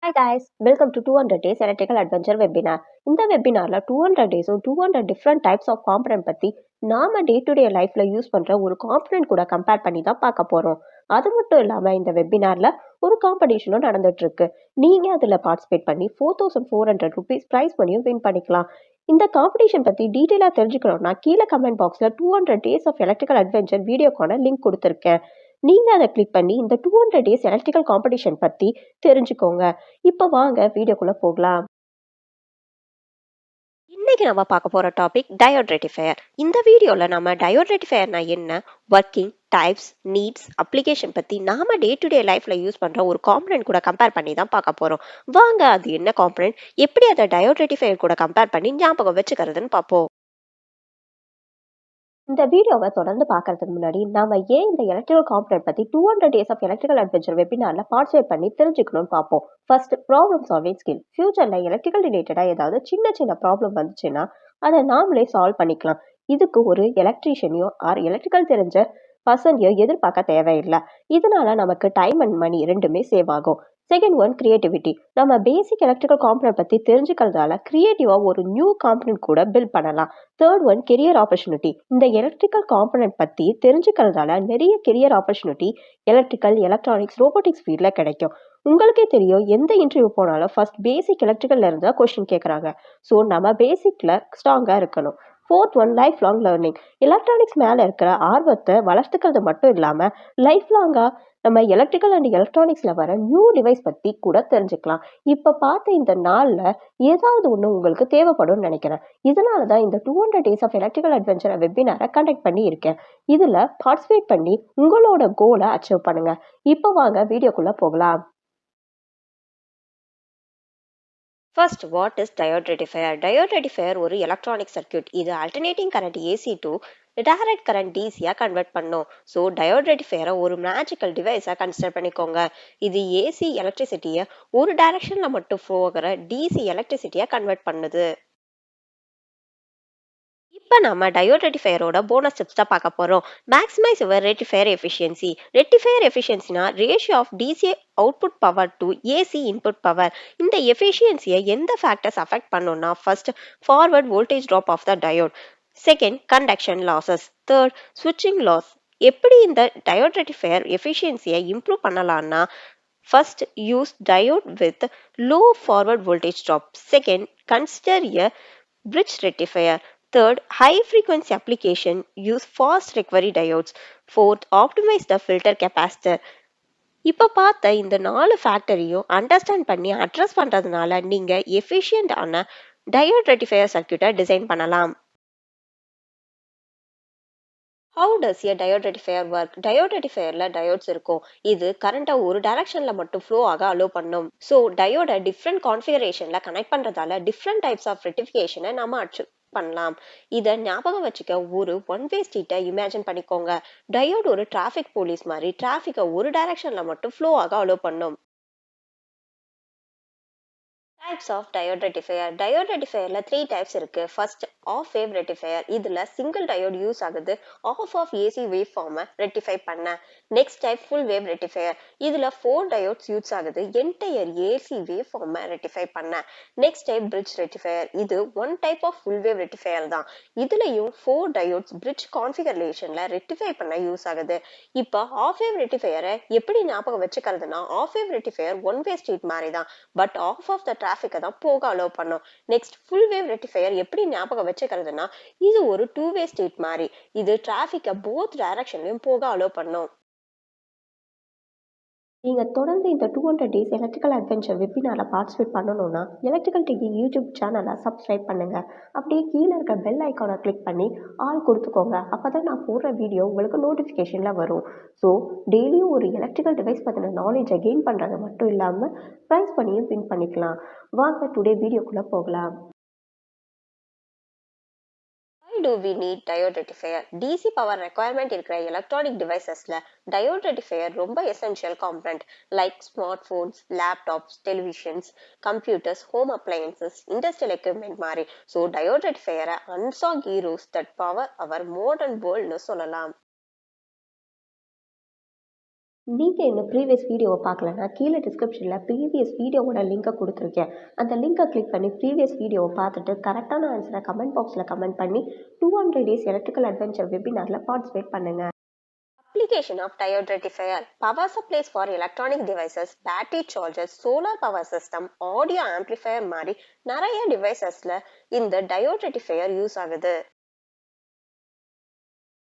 Hi guys, welcome to 200 Days Electrical Adventure webinar. இந்த வெபினார்ல 200 டேஸும் 200 different types of component பத்தி நாம day to day லைஃப்ல use பண்ற ஒரு காம்பனன்ட் கூட கம்பேர் பண்ணி தான் பார்க்க போறோம். அது மட்டும் இல்லாம இந்த வெபினார்ல ஒரு காம்படிஷனும் நடந்துட்டு இருக்கு. நீங்க அதுல பார்ட்டிசிபேட் பண்ணி 4400 rupees பிரைஸ் பண்ணியும் வின் பண்ணிக்கலாம். இந்த காம்படிஷன் பத்தி டீடைலா தெரிஞ்சுக்கணும்னா கீழே கமெண்ட் பாக்ஸ்ல 200 டேஸ் ஆஃப் எலக்ட்ரிக்கல் அட்வென்ச்சர் வீடியோக்கான லிங்க் கொடுத்துருக்கேன். நீங்க அதை கிளிக் பண்ணி இந்த 200 டேஸ் எலக்ட்ரிக்கல் காம்படிஷன் பத்தி தெரிஞ்சுக்கோங்க. இப்ப வாங்க வீடியோக்குள்ள போகலாம். இன்னைக்கு நம்ம பார்க்க போற டாபிக் டயோட் ரெக்டிஃபையர். இந்த வீடியோல நம்ம டயோட் ரெக்டிஃபையர்னா என்ன, ஒர்க்கிங், டைப்ஸ், நீட்ஸ், அப்ளிகேஷன் பத்தி நாம டே டு டே லைஃப்ல யூஸ் பண்ற ஒரு காம்பனன்ட் கூட கம்பேர் பண்ணி தான் பார்க்க போறோம். வாங்க அது என்ன காம்பனன்ட், எப்படி அதை டயோட் ரெக்டிஃபையர் கூட கம்பேர் பண்ணி ஞாபகம் வச்சுக்கிறதுன்னு பார்ப்போம். இந்த வீடியோவை தொடர்ந்து பார்க்கறதுக்கு முன்னாடி நாம ஏன் இந்த எலக்ட்ரிக்கல் காம்பனன்ட் பத்தி 200 டேஸ் ஆஃப் எலக்ட்ரிக்கல் அட்வென்ச்சர் வெபினார்ல பார்ட்டிசிபேட் பண்ணி தெரிஞ்சுக்கணும்னு பார்ப்போம். First, problem solving skill. ஃபியூச்சர்ல எலக்ட்ரிக்கல் ரிலேட்டடா ஏதாவது சின்ன சின்ன ப்ராப்ளம் வந்துச்சுன்னா அதை நாமளே சால்வ் பண்ணிக்கலாம். இதுக்கு ஒரு எலக்ட்ரீஷியனையோ ஆர் எலக்ட்ரிக்கல் தெரிஞ்ச பர்சனையோ எதிர்பார்க்க தேவையில்லை. இதனால நமக்கு டைம் அண்ட் மணி ரெண்டுமே சேவ் ஆகும். Second one, creativity. நம்ம பேசிக் எலக்ட்ரிக்கல் காம்பனன்ட் பத்தி தெரிஞ்சுக்கிறதால கிரியேட்டிவா ஒரு நியூ காம்பனன்ட் கூட பில்ட் பண்ணலாம். Third one, career opportunity. இந்த எலக்ட்ரிக்கல் காம்பனன்ட் பத்தி தெரிஞ்சுக்கிறதால நிறைய career opportunity electrical, electronics, robotics ஃபீல்ட்ல கிடைக்கும். உங்களுக்கே தெரியும், எந்த இன்டர்வியூ போனாலும் ஃபர்ஸ்ட் பேசிக் எலக்ட்ரிக்கல்ல இருந்தா கொஸ்டின் கேட்கறாங்க. ஸோ நம்ம பேசிக்ல ஸ்ட்ராங்கா இருக்கணும். Fourth one, life long learning. Electronics மேல இருக்கிற ஆர்வத்தை வளர்த்துக்கிறது மட்டும் இல்லாம லைஃப் லாங்கா நம்ம எலக்ட்ரிக்கல் அண்ட் எலக்ட்ரானிக்ஸ்ல வர நியூ டிவைஸ் பத்தி கூட தெரிஞ்சுக்கலாம். இப்ப பார்த்த இந்த நாள்ல ஏதாவது ஒண்ணு உங்களுக்கு தேவைப்படும் நினைக்கிறேன். இதனாலதான் இந்த 200 டேஸ் ஆஃப் எலக்ட்ரிக்கல் அட்வென்ச்சர் வெபினாரை கண்டக்ட் பண்ணி இருக்கேன். இதுல பார்ட்டிசிபேட் பண்ணி உங்களோட கோலை அச்சீவ் பண்ணுங்க. இப்ப வாங்க வீடியோக்குள்ள போகலாம். First, what is diode rectifier? Diode rectifier ஒரு எலக்ட்ரானிக் சர்க்யூட். இது alternating current AC to direct current DC convert பண்ணும். ஸோ டயோட் ரெக்டிஃபையரை ஒரு மேஜிக்கல் டிவைஸா கன்சிடர் பண்ணிக்கோங்க. இது AC எலக்ட்ரிசிட்டியை ஒரு டைரக்ஷன்ல மட்டும் போகிற DC எலக்ட்ரிசிட்டியா கன்வெர்ட் பண்ணுது. இப்போ நம்ம டயோட் ரெக்டிஃபையரோட போனஸ் ஸ்டெப்ஸ் தான் பார்க்க போறோம். Maximize your rectifier efficiency. Rectifier எஃபிஷியன்சினா ratio of DC output power to AC input power. இந்த எஃபிஷியன்சியை எந்த ஃபேக்டர்ஸ் அஃபெக்ட் பண்ணும்னா, first, forward voltage drop of the diode. Second, conduction losses. Third, ஸ்விட்சிங் லாஸ். எப்படி இந்த டயோட் ரெக்டிஃபையர் எஃபிஷியன்சியை இம்ப்ரூவ் பண்ணலாம்னா, first, use diode with low forward voltage drop. Second, consider a bridge rectifier. Third, high frequency application, use fast recovery diodes. Fourth, optimize the filter capacitor. இப்ப பார்த்த இந்த 4 ஃபேக்டரையும் understand பண்ணி address பண்றதுனால நீங்க efficient ஆன diode rectifier சர்க்யூட்டை design பண்ணலாம். How does a diode rectifier work? Diode rectifierல டயோட்ஸ் இருக்கும். இது கரண்ட்டை ஒரு டைரக்ஷன்ல மட்டும் ஃப்ளோ ஆக அலோவ் பண்ணும். ஸோ டயோட டிஃப்ரெண்ட் கான்ஃபிகரேஷன்ல கனெக்ட் பண்றதால டிஃப்ரெண்ட் டைப்ஸ் ஆஃப் ரெக்டிஃபிகேஷனை நாம அச்சீவ் பண்ணலாம். இதை ஞாபகம் வச்சுக்க ஒரு ஒன் வே ஸ்ட்ரீட்டை இமேஜின் பண்ணிக்கோங்க. டயோட் ஒரு டிராஃபிக் போலீஸ் மாதிரி டிராஃபிக்கை ஒரு டைரக்ஷன்ல மட்டும் ஃப்ளோ ஆக அலோவ் பண்ணும். Types of diode rectifier. Diode rectifierல 3 types இருக்கு. First, off wave rectifier. இதுல single diode யூஸ் ஆகுது off of AC wave form rectify பண்ண. Next type, full wave rectifier. இதுல 4 diodes யூஸ் ஆகுது entire AC wave form rectify பண்ண. Next type, bridge rectifier. இது one type of full wave rectifier தான். இதுலயும் 4 diodes bridge configurationல rectify பண்ண use ஆகுது. இப்ப off wave rectifier எப்படி ஞாபகம் வச்சுக்கிறதுனா, off wave rectifier one way street மாதிரி தான். பட் ஆஃப் ஆஃப் த டிராஃபிக்கை தான் போக அலோவ் பண்ணும். நெக்ஸ்ட், ஃபுல் வேவ் ரெக்டிஃபையர் எப்படி ஞாபகம் வச்சுக்கிறதுனா, இது ஒரு டூ வே ஸ்ட்ரீட் மாதிரி. இது டிராஃபிக்கை போத் டைரக்ஷன்லயும் போக அலோவ் பண்ணும். நீங்க தொடர்ந்து இந்த 200 டேஸ் எலக்ட்ரிக்கல் அட்வென்ச்சர் வெபினார்ல பார்ட்டிசிபேட் பண்ணணும்னா எலக்ட்ரிக்கல் டிவி யூடியூப் சேனலை சப்ஸ்கிரைப் பண்ணுங்க. அப்படியே கீழே இருக்க பெல் ஐக்கானை கிளிக் பண்ணி ஆல் கொடுத்துக்கோங்க. அப்பதான் நான் போடுற வீடியோ உங்களுக்கு நோட்டிஃபிகேஷன்ல வரும். ஸோ டெய்லியும் ஒரு எலக்ட்ரிக்கல் டிவைஸ் பற்றின நாலேஜை கெயின் பண்ணுறது மட்டும் இல்லாமல் ப்ரைஸ் பண்ணியும் வின் பண்ணிக்கலாம். வாங்க டுடே வீடியோக்குள்ளே போகலாம். Why do we need diode rectifier? DC power requirement இருக்கிற electronic devicesல diode rectifier ரொம்ப essential component. Like smartphones, laptops, televisions, computers, home appliances, industrial equipment மாதிரி. So diode rectifier unsung heroes that power our modern world னு சொல்லலாம். நீங்க இந்த previous வீடியோவ பார்க்கலன்னா, கீழ டிஸ்கிரிப்ஷன்ல ப்ரீவியஸ் வீடியோவோட லிங்க குடுத்துருக்கேன். அந்த லிங்க கிளிக் பண்ணி ப்ரீவியஸ் வீடியோவ பார்த்துட்டு, கரெக்ட்டான ஆன்ஸர கமெண்ட் பாக்ஸ்ல கமெண்ட் பண்ணி 200 டேஸ் எலக்ட்ரிக்கல் அட்வென்ச்சர் வெபினார்ல பார்ட்டிசிபேட் பண்ணுங்க. Application of diode rectifier, power supplies for electronic devices, battery chargers, solar power system, audio amplifier மாதிரி நிறைய டிவைசஸ்ல இந்த diode rectifier யூஸ் ஆகுது.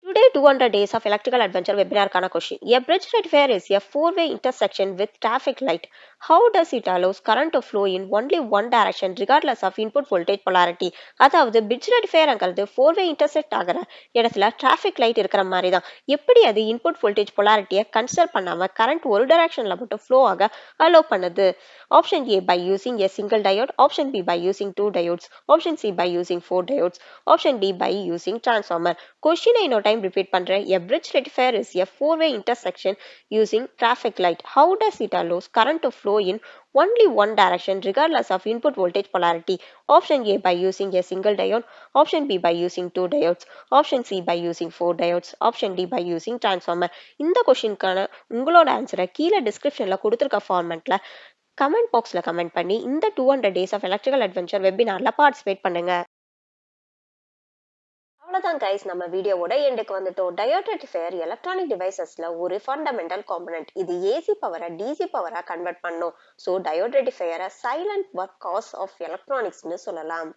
Today 200 days of electrical adventure webinar kana question. A bridge rectifier is a four-way intersection with traffic light. How does it allows current to flow in only one direction regardless of input voltage polarity? அதாவது bridge rectifier அங்கிறது four-way intersect ஆகிற இடத்துல traffic light இருக்கிற மாதிரி தான். எப்படி அது input voltage polarity consider பண்ணாம current ஒரு directionல மட்டும் flow ஆக allow பண்ணுது? Option A by using a single diode, option B by using two diodes, option C by using four diodes, option D by using transformer. Question இன்னொரு time repeat பண்றேன். A bridge rectifier is a four-way intersection using traffic light. How does it allows current to flow in only one direction regardless of input voltage polarity? Option A by using a single diode, option B by using two diodes, option C by using four diodes, option D by using transformer. இந்த கொஸ்டினுக்கான உங்களோட ஆன்சரை கீழே டிஸ்கிரிப்ஷன்ல கொடுத்துருக்க ஃபார்மெட்ல comment பாக்ஸ்ல comment பண்ணி இந்த 200 days of electrical adventure வெபினார்ல பார்ட்டிசிபேட் பண்ணுங்க. அவ்வளவுதான் கைஸ், நம்ம வீடியோவோட எண்டுக்கு வந்துட்டோம். டயோட் ரெக்டிஃபையர் எலக்ட்ரானிக் டிவைசஸ்ல ஒரு ஃபண்டமெண்டல் காம்பனன்ட். இது ஏசி பவரை டிசி பவரா கன்வெர்ட் பண்ணும். ஸோ டயோட் ரெக்டிஃபையரை சைலண்ட் ஒர்க் காஸ் ஆஃப் எலக்ட்ரானிக்ஸ்னு சொல்லலாம்.